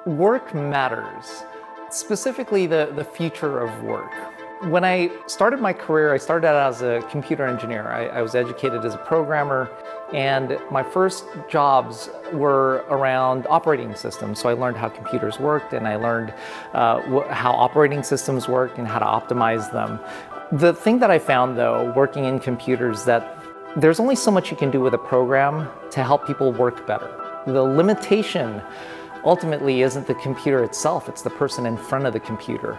Work matters, specifically the future of work. When I started my career, I started out as a computer engineer. I was educated as a programmer, and my first jobs were around operating systems. So I learned how computers worked, and I learned how operating systems worked and how to optimize them. The thing that I found, though, working in computers, that there's only so much you can do with a program to help people work better. The limitation ultimately isn't the computer itself, it's the person in front of the computer.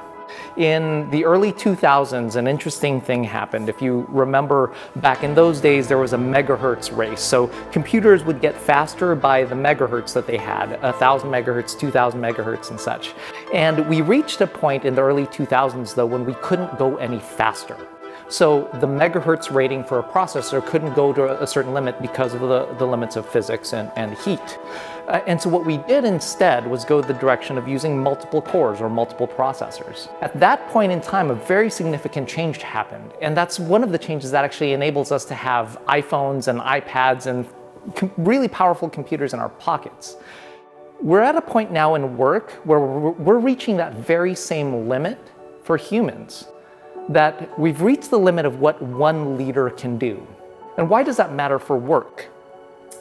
In the early 2000s, an interesting thing happened. If you remember, back in those days, there was a megahertz race. So computers would get faster by the megahertz that they had, 1,000 megahertz, 2,000 megahertz and such. And we reached a point in the early 2000s, though, when we couldn't go any faster. So the megahertz rating for a processor couldn't go to a certain limit because of the limits of physics and heat. And so what we did instead was go the direction of using multiple cores or multiple processors. At that point in time, a very significant change happened. And that's one of the changes that actually enables us to have iPhones and iPads and really powerful computers in our pockets. We're at a point now in work where we're reaching that very same limit for humans, that we've reached the limit of what one leader can do. And why does that matter for work?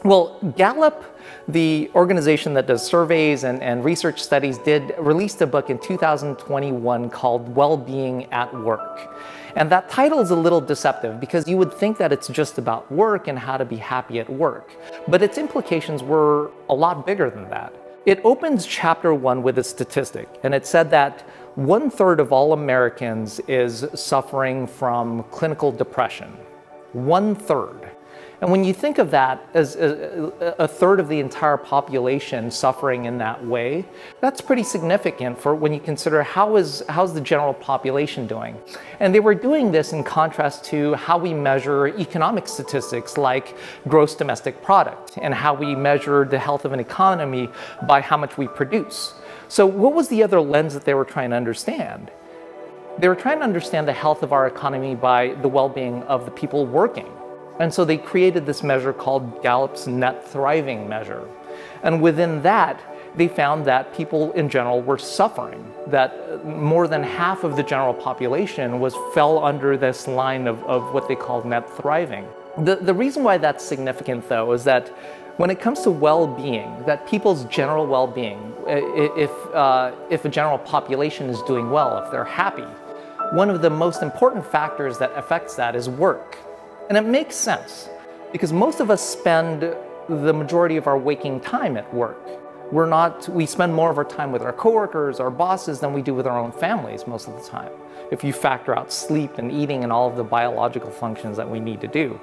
Well, Gallup, the organization that does surveys and research studies, released a book in 2021 called Well-Being at Work. And that title is a little deceptive because you would think that it's just about work and how to be happy at work. But its implications were a lot bigger than that. It opens chapter 1 with a statistic, and it said that 1/3 of all Americans is suffering from clinical depression. 1/3. And when you think of that as a third of the entire population suffering in that way, that's pretty significant for when you consider how's the general population doing. And they were doing this in contrast to how we measure economic statistics like gross domestic product and how we measure the health of an economy by how much we produce. So what was the other lens that they were trying to understand? They were trying to understand the health of our economy by the well-being of the people working. And so they created this measure called Gallup's Net Thriving measure. And within that, they found that people in general were suffering, that more than half of the general population fell under this line of what they call net thriving. The reason why that's significant, though, is that when it comes to well-being, that people's general well-being, if a general population is doing well, if they're happy, one of the most important factors that affects that is work. And it makes sense because most of us spend the majority of our waking time at work. We spend more of our time with our coworkers, our bosses, than we do with our own families most of the time, if you factor out sleep and eating and all of the biological functions that we need to do.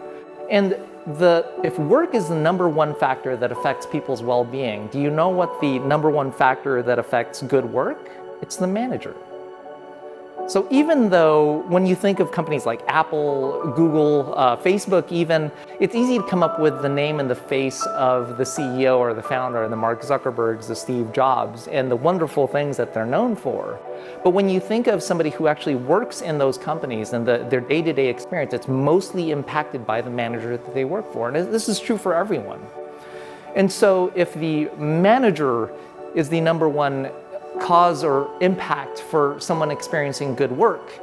And if work is the number one factor that affects people's well-being, do you know what the number one factor that affects good work? It's the manager. So even though when you think of companies like Apple, Google, Facebook even, it's easy to come up with the name and the face of the CEO or the founder, the Mark Zuckerbergs, the Steve Jobs, and the wonderful things that they're known for. But when you think of somebody who actually works in those companies and their day-to-day experience, it's mostly impacted by the manager that they work for. And this is true for everyone. And so if the manager is the number one cause or impact for someone experiencing good work,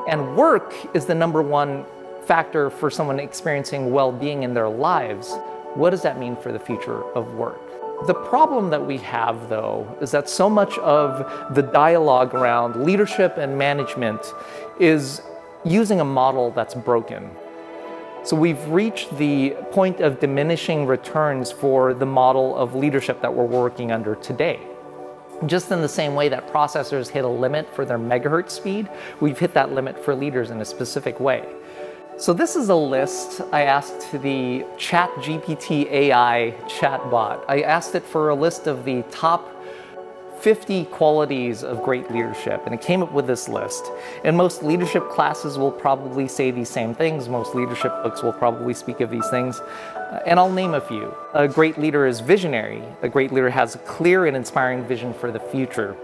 and work is the number one factor for someone experiencing well-being in their lives, what does that mean for the future of work? The problem that we have, though, is that so much of the dialogue around leadership and management is using a model that's broken. So we've reached the point of diminishing returns for the model of leadership that we're working under today. Just in the same way that processors hit a limit for their megahertz speed, we've hit that limit for leaders in a specific way. So this is a list I asked the ChatGPT AI chatbot. I asked it for a list of the top 50 qualities of great leadership, and it came up with this list. And most leadership classes will probably say these same things. Most leadership books will probably speak of these things. And I'll name a few. A great leader is visionary. A great leader has a clear and inspiring vision for the future.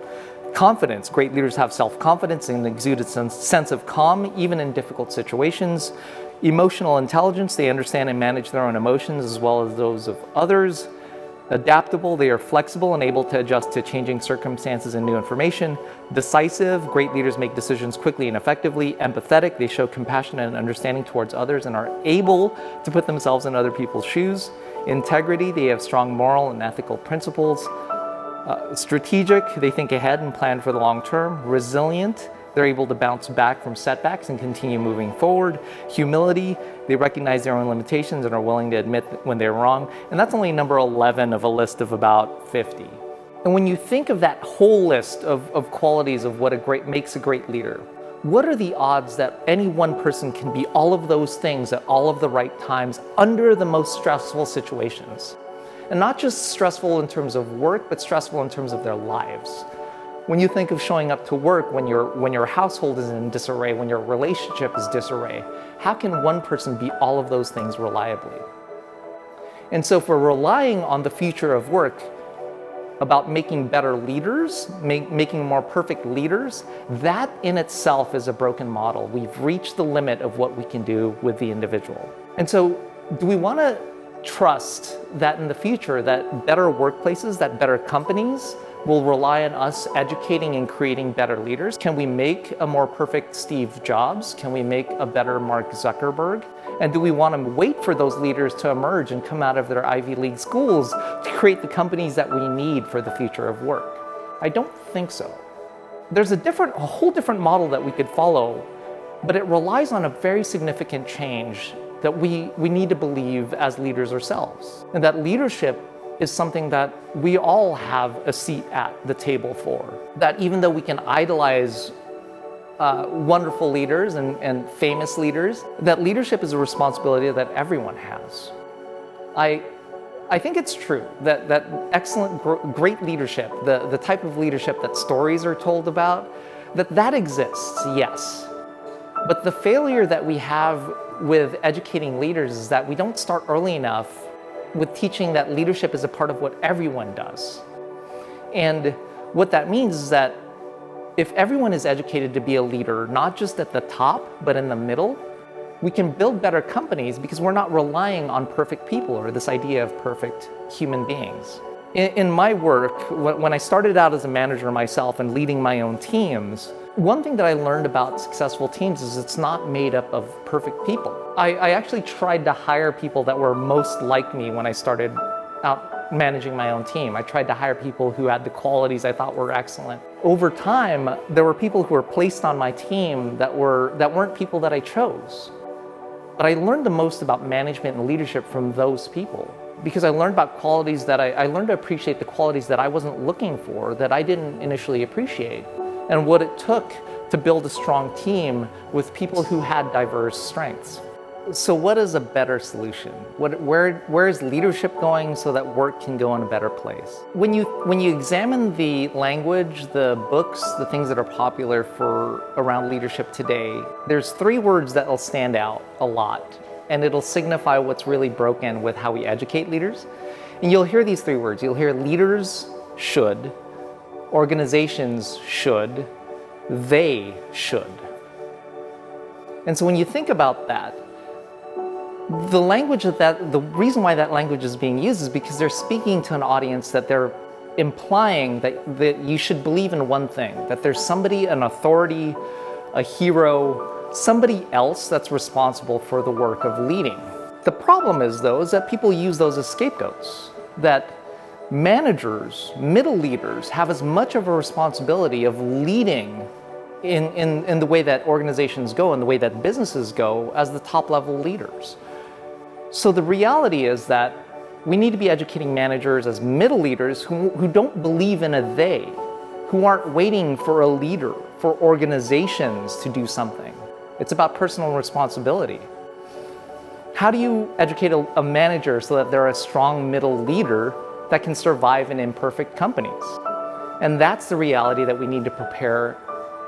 Confidence. Great leaders have self-confidence and exude a sense of calm, even in difficult situations. Emotional intelligence. They understand and manage their own emotions as well as those of others. Adaptable, they are flexible and able to adjust to changing circumstances and new information. Decisive, great leaders make decisions quickly and effectively. Empathetic, they show compassion and understanding towards others and are able to put themselves in other people's shoes. Integrity, they have strong moral and ethical principles. Strategic, they think ahead and plan for the long term. Resilient, they're able to bounce back from setbacks and continue moving forward. Humility, they recognize their own limitations and are willing to admit when they're wrong. And that's only number 11 of a list of about 50. And when you think of that whole list of qualities of what makes a great leader, what are the odds that any one person can be all of those things at all of the right times under the most stressful situations? And not just stressful in terms of work, but stressful in terms of their lives. When you think of showing up to work when your household is in disarray, when your relationship is disarray, how can one person be all of those things reliably? And so if we're relying on the future of work about making better leaders, making more perfect leaders, that in itself is a broken model. We've reached the limit of what we can do with the individual. And so do we want to trust that in the future that better workplaces, that better companies will rely on us educating and creating better leaders? Can we make a more perfect Steve Jobs? Can we make a better Mark Zuckerberg? And do we want to wait for those leaders to emerge and come out of their Ivy League schools to create the companies that we need for the future of work? I don't think so. There's a whole different model that we could follow, but it relies on a very significant change that we need to believe as leaders ourselves. And that leadership is something that we all have a seat at the table for. That even though we can idolize wonderful leaders and famous leaders, that leadership is a responsibility that everyone has. I think it's true that excellent, great leadership, the type of leadership that stories are told about, that exists, yes. But the failure that we have with educating leaders is that we don't start early enough with teaching that leadership is a part of what everyone does. And what that means is that if everyone is educated to be a leader, not just at the top, but in the middle, we can build better companies because we're not relying on perfect people or this idea of perfect human beings. In my work, when I started out as a manager myself and leading my own teams, one thing that I learned about successful teams is it's not made up of perfect people. I actually tried to hire people that were most like me when I started out managing my own team. I tried to hire people who had the qualities I thought were excellent. Over time, there were people who were placed on my team that weren't people that I chose. But I learned the most about management and leadership from those people, because I learned about qualities that I learned to appreciate the qualities that I wasn't looking for, that I didn't initially appreciate, and what it took to build a strong team with people who had diverse strengths. So what is a better solution? Where is leadership going so that work can go in a better place? When you examine the language, the books, the things that are popular around leadership today, there's 3 words that will stand out a lot, and it'll signify what's really broken with how we educate leaders. And you'll hear these 3 words. You'll hear leaders should, organizations should, they should. And so when you think about that, the reason why that language is being used is because they're speaking to an audience that they're implying that you should believe in one thing, that there's somebody, an authority, a hero, somebody else that's responsible for the work of leading. The problem is that people use those as scapegoats, that managers, middle leaders have as much of a responsibility of leading in the way that organizations go and the way that businesses go as the top level leaders. So the reality is that we need to be educating managers as middle leaders who don't believe in a they, who aren't waiting for a leader, for organizations to do something. It's about personal responsibility. How do you educate a manager so that they're a strong middle leader that can survive in imperfect companies? And that's the reality that we need to prepare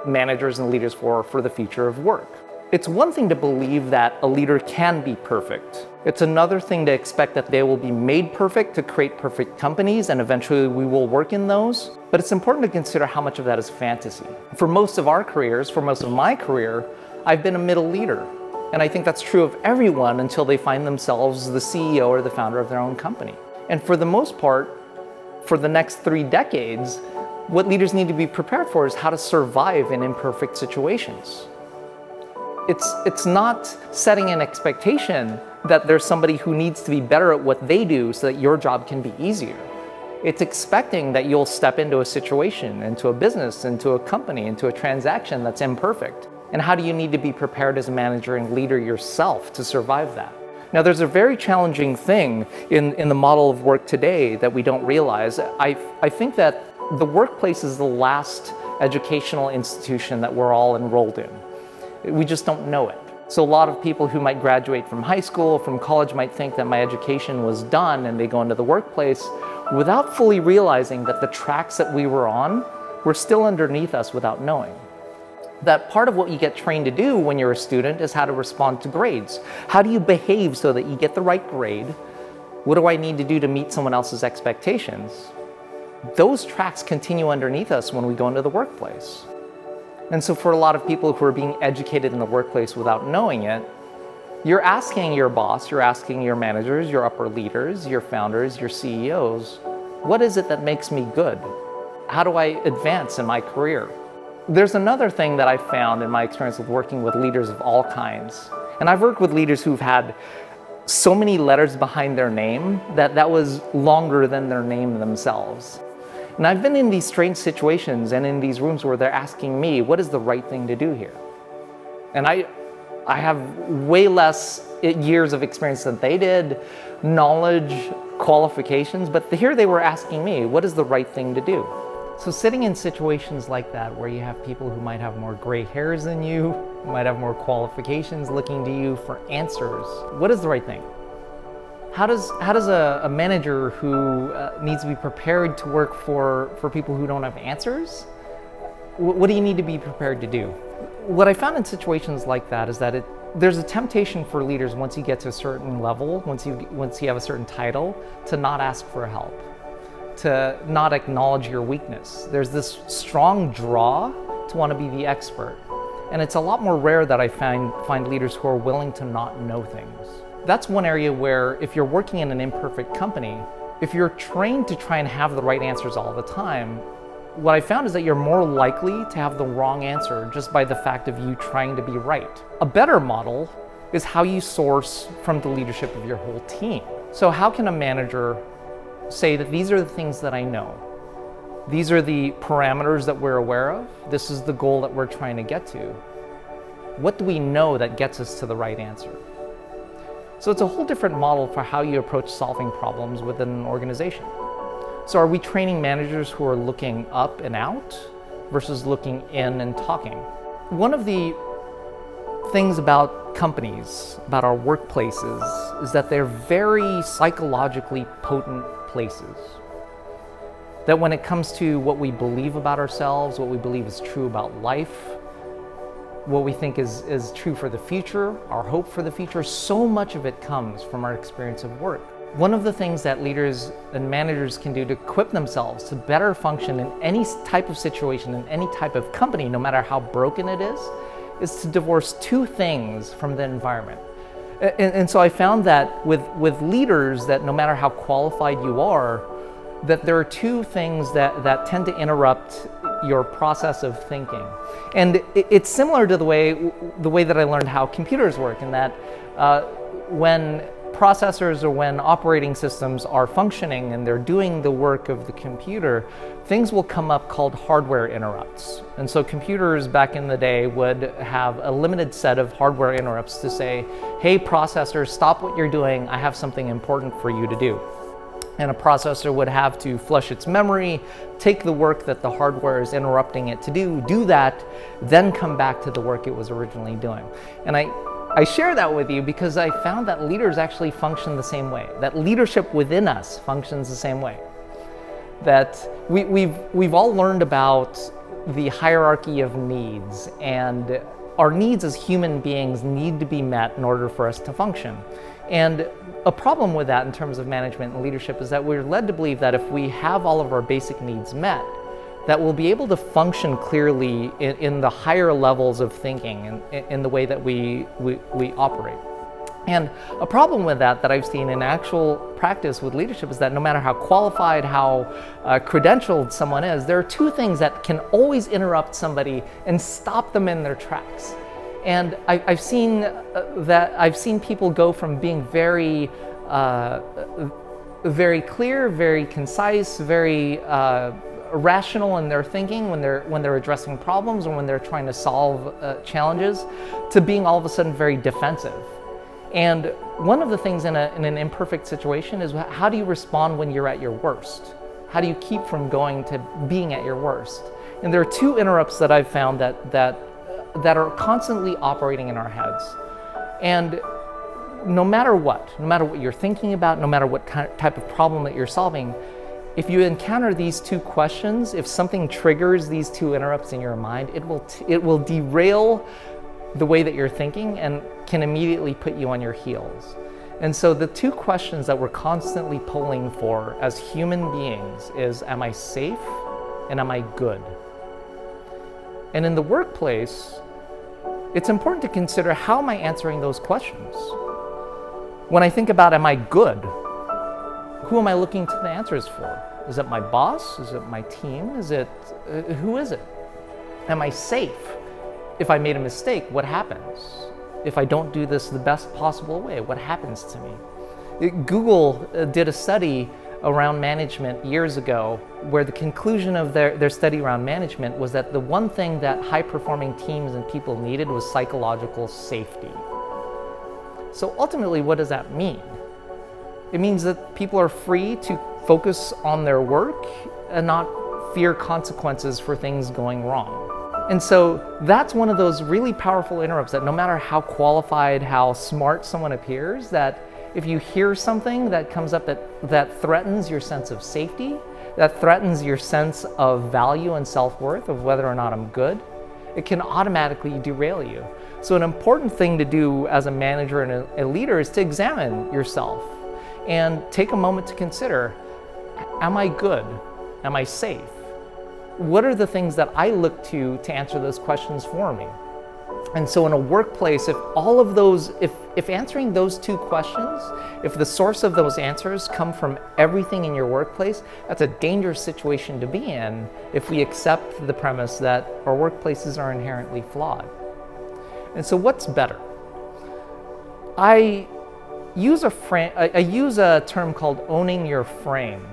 managers and leaders for the future of work. It's one thing to believe that a leader can be perfect. It's another thing to expect that they will be made perfect to create perfect companies, and eventually we will work in those. But it's important to consider how much of that is fantasy. For most of our careers, for most of my career, I've been a middle leader. And I think that's true of everyone until they find themselves the CEO or the founder of their own company. And for the most part, for the next 3 decades, what leaders need to be prepared for is how to survive in imperfect situations. It's not setting an expectation that there's somebody who needs to be better at what they do so that your job can be easier. It's expecting that you'll step into a situation, into a business, into a company, into a transaction that's imperfect. And how do you need to be prepared as a manager and leader yourself to survive that? Now, there's a very challenging thing in the model of work today that we don't realize. I think that the workplace is the last educational institution that we're all enrolled in. We just don't know it. So a lot of people who might graduate from high school, from college, might think that my education was done and they go into the workplace without fully realizing that the tracks that we were on were still underneath us without knowing. That part of what you get trained to do when you're a student is how to respond to grades. How do you behave so that you get the right grade? What do I need to do to meet someone else's expectations? Those tracks continue underneath us when we go into the workplace. And so for a lot of people who are being educated in the workplace without knowing it, you're asking your boss, you're asking your managers, your upper leaders, your founders, your CEOs, what is it that makes me good? How do I advance in my career? There's another thing that I found in my experience with working with leaders of all kinds. And I've worked with leaders who've had so many letters behind their name that was longer than their name themselves. And I've been in these strange situations and in these rooms where they're asking me, what is the right thing to do here? And I have way less years of experience than they did, knowledge, qualifications, but here they were asking me, what is the right thing to do? So sitting in situations like that, where you have people who might have more gray hairs than you, who might have more qualifications looking to you for answers, what is the right thing? How does a manager who needs to be prepared to work for people who don't have answers, what do you need to be prepared to do? What I found in situations like that is that there's a temptation for leaders once you get to a certain level, once you have a certain title, to not ask for help, to not acknowledge your weakness. There's this strong draw to want to be the expert. And it's a lot more rare that I find leaders who are willing to not know things. That's one area where if you're working in an imperfect company, if you're trained to try and have the right answers all the time, what I found is that you're more likely to have the wrong answer just by the fact of you trying to be right. A better model is how you source from the leadership of your whole team. So how can a manager say that these are the things that I know? These are the parameters that we're aware of. This is the goal that we're trying to get to. What do we know that gets us to the right answer? So it's a whole different model for how you approach solving problems within an organization. So are we training managers who are looking up and out versus looking in and talking? One of the things about companies, about our workplaces, is that they're very psychologically potent places. That when it comes to what we believe about ourselves, what we believe is true about life, what we think is true for the future, our hope for the future, so much of it comes from our experience of work. One of the things that leaders and managers can do to equip themselves to better function in any type of situation, in any type of company, no matter how broken it is to divorce two things from the environment. And so I found that with leaders, that no matter how qualified you are, that there are two things that tend to interrupt your process of thinking. And it's similar to the way that I learned how computers work, in that when processors or when operating systems are functioning and they're doing the work of the computer, things will come up called hardware interrupts. And so computers back in the day would have a limited set of hardware interrupts to say, hey processor, stop what you're doing, I have something important for you to do. And a processor would have to flush its memory, take the work that the hardware is interrupting it to do that, then come back to the work it was originally doing. And I share that with you because I found that leaders actually function the same way, that leadership within us functions the same way. That we've all learned about the hierarchy of needs, and our needs as human beings need to be met in order for us to function. And a problem with that in terms of management and leadership is that we're led to believe that if we have all of our basic needs met, that we'll be able to function clearly in the higher levels of thinking and in the way that we operate. And a problem with that I've seen in actual practice with leadership is that no matter how qualified, how credentialed someone is, there are two things that can always interrupt somebody and stop them in their tracks. And I've seen people go from being very clear, very concise, very rational in their thinking when they're addressing problems or when they're trying to solve challenges, to being all of a sudden very defensive. And one of the things in an imperfect situation is, how do you respond when you're at your worst? How do you keep from going to being at your worst? And there are two interrupts that I've found that are constantly operating in our heads. And no matter what you're thinking about, no matter what type of problem that you're solving, if you encounter these two questions, if something triggers these two interrupts in your mind, it will derail the way that you're thinking and can immediately put you on your heels. And so the two questions that we're constantly polling for as human beings is, am I safe and am I good? And in the workplace, it's important to consider, how am I answering those questions? When I think about, am I good? Who am I looking to the answers for? Is it my boss? Is it my team? Who is it? Am I safe? If I made a mistake, what happens? If I don't do this the best possible way, what happens to me? Google did a study around management years ago, where the conclusion of their study around management was that the one thing that high-performing teams and people needed was psychological safety. So ultimately, what does that mean? It means that people are free to focus on their work and not fear consequences for things going wrong. And so that's one of those really powerful interrupts, that no matter how qualified, how smart someone appears, that if you hear something that comes up that threatens your sense of safety, that threatens your sense of value and self-worth, of whether or not I'm good, it can automatically derail you. So an important thing to do as a manager and a leader is to examine yourself and take a moment to consider, am I good? Am I safe? What are the things that I look to answer those questions for me? And so in a workplace, if answering those two questions, if the source of those answers come from everything in your workplace, that's a dangerous situation to be in if we accept the premise that our workplaces are inherently flawed. And so what's better? I use a term called owning your frame.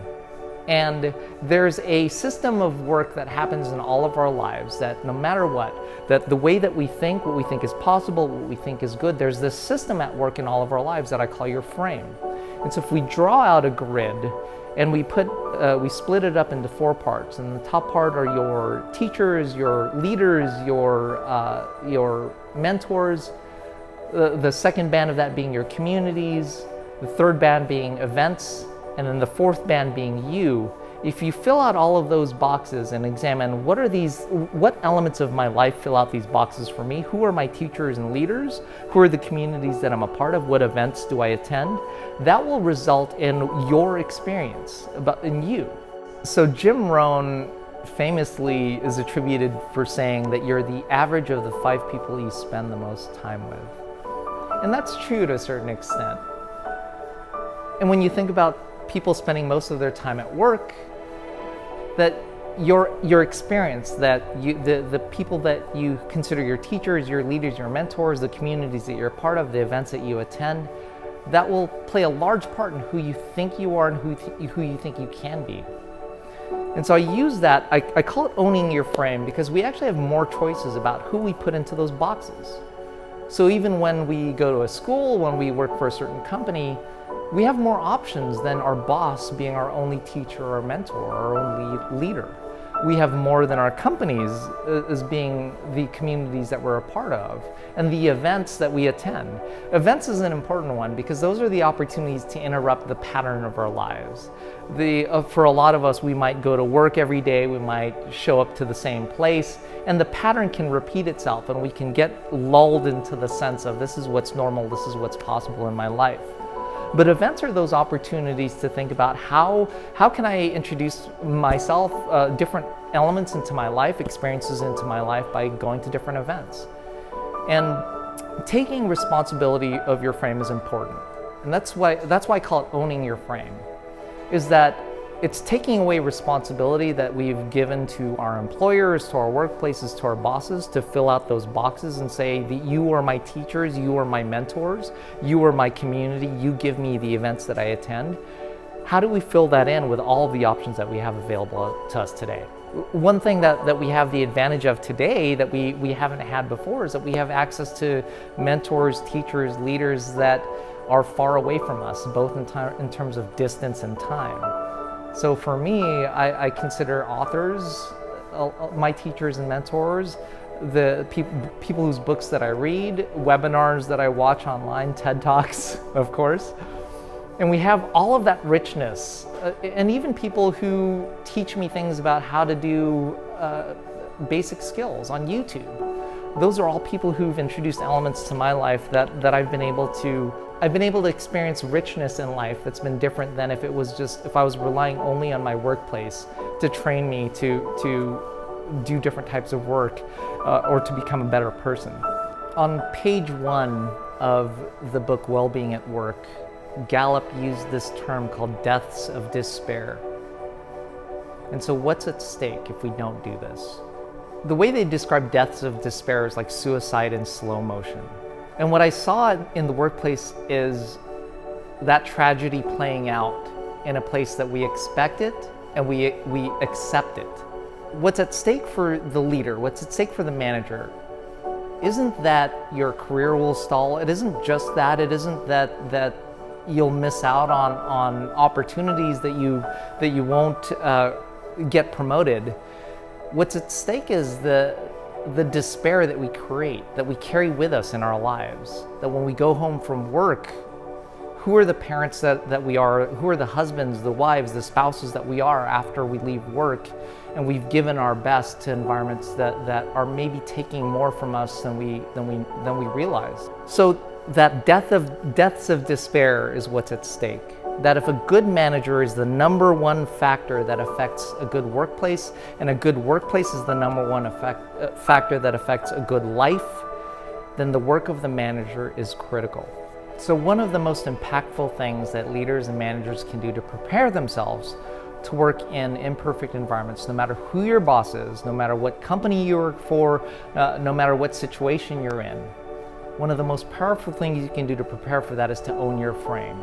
And there's a system of work that happens in all of our lives that no matter what, that the way that we think, what we think is possible, what we think is good, there's this system at work in all of our lives that I call your frame. And so if we draw out a grid and we split it up into 4 parts, and the top part are your teachers, your leaders, your mentors, the second band of that being your communities, the third band being events, and then the fourth band being you. If you fill out all of those boxes and examine what elements of my life fill out these boxes for me, who are my teachers and leaders, who are the communities that I'm a part of, what events do I attend, that will result in your experience, in you. So Jim Rohn famously is attributed for saying that you're the average of the 5 people you spend the most time with. And that's true to a certain extent. And when you think about people spending most of their time at work, that your experience, that the people that you consider your teachers, your leaders, your mentors, the communities that you're a part of, the events that you attend, that will play a large part in who you think you are and who you think you can be. And so I use that, I call it owning your frame, because we actually have more choices about who we put into those boxes. So even when we go to a school, when we work for a certain company, we have more options than our boss being our only teacher or mentor, our only leader. We have more than our companies as being the communities that we're a part of, and the events that we attend. Events is an important one because those are the opportunities to interrupt the pattern of our lives. For a lot of us, we might go to work every day, we might show up to the same place, and the pattern can repeat itself, and we can get lulled into the sense of, this is what's normal, this is what's possible in my life. But events are those opportunities to think about how can I introduce myself, different elements into my life, experiences into my life by going to different events. And Taking responsibility of your frame is important. And that's why I call it owning your frame, is that it's taking away responsibility that we've given to our employers, to our workplaces, to our bosses to fill out those boxes and say that you are my teachers, you are my mentors, you are my community, you give me the events that I attend. How do we fill that in with all of the options that we have available to us today? One thing that we have the advantage of today that we haven't had before is that we have access to mentors, teachers, leaders that are far away from us, both in terms of distance and time. So for me, I consider authors my teachers and mentors, the people whose books that I read, webinars that I watch online, TED Talks, of course. And we have all of that richness, and even people who teach me things about how to do basic skills on YouTube. Those are all people who've introduced elements to my life that I've been able to experience richness in life that's been different than if I was relying only on my workplace to train me to do different types of work or to become a better person. On page 1 of the book Wellbeing at Work, Gallup used this term called deaths of despair. And so what's at stake if we don't do this? The way they describe deaths of despair is like suicide in slow motion. And what I saw in the workplace is that tragedy playing out in a place that we expect it and we accept it. What's at stake for the leader, what's at stake for the manager, isn't that your career will stall. It isn't just that. It isn't that you'll miss out on opportunities, that you won't get promoted. What's at stake is the despair that we create, that we carry with us in our lives. That when we go home from work, who are the parents that we are? Who are the husbands, the wives, the spouses that we are after we leave work? And we've given our best to environments that are maybe taking more from us than we realize. So that deaths of despair is what's at stake. That if a good manager is the number one factor that affects a good workplace, and a good workplace is the number one factor that affects a good life, then the work of the manager is critical. So one of the most impactful things that leaders and managers can do to prepare themselves to work in imperfect environments, no matter who your boss is, no matter what company you work for, no matter what situation you're in, one of the most powerful things you can do to prepare for that is to own your frame.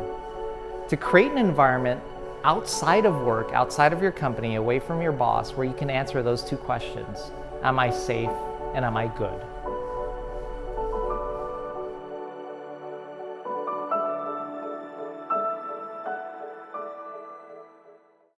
To create an environment outside of work, outside of your company, away from your boss, where you can answer those two questions. Am I safe and am I good?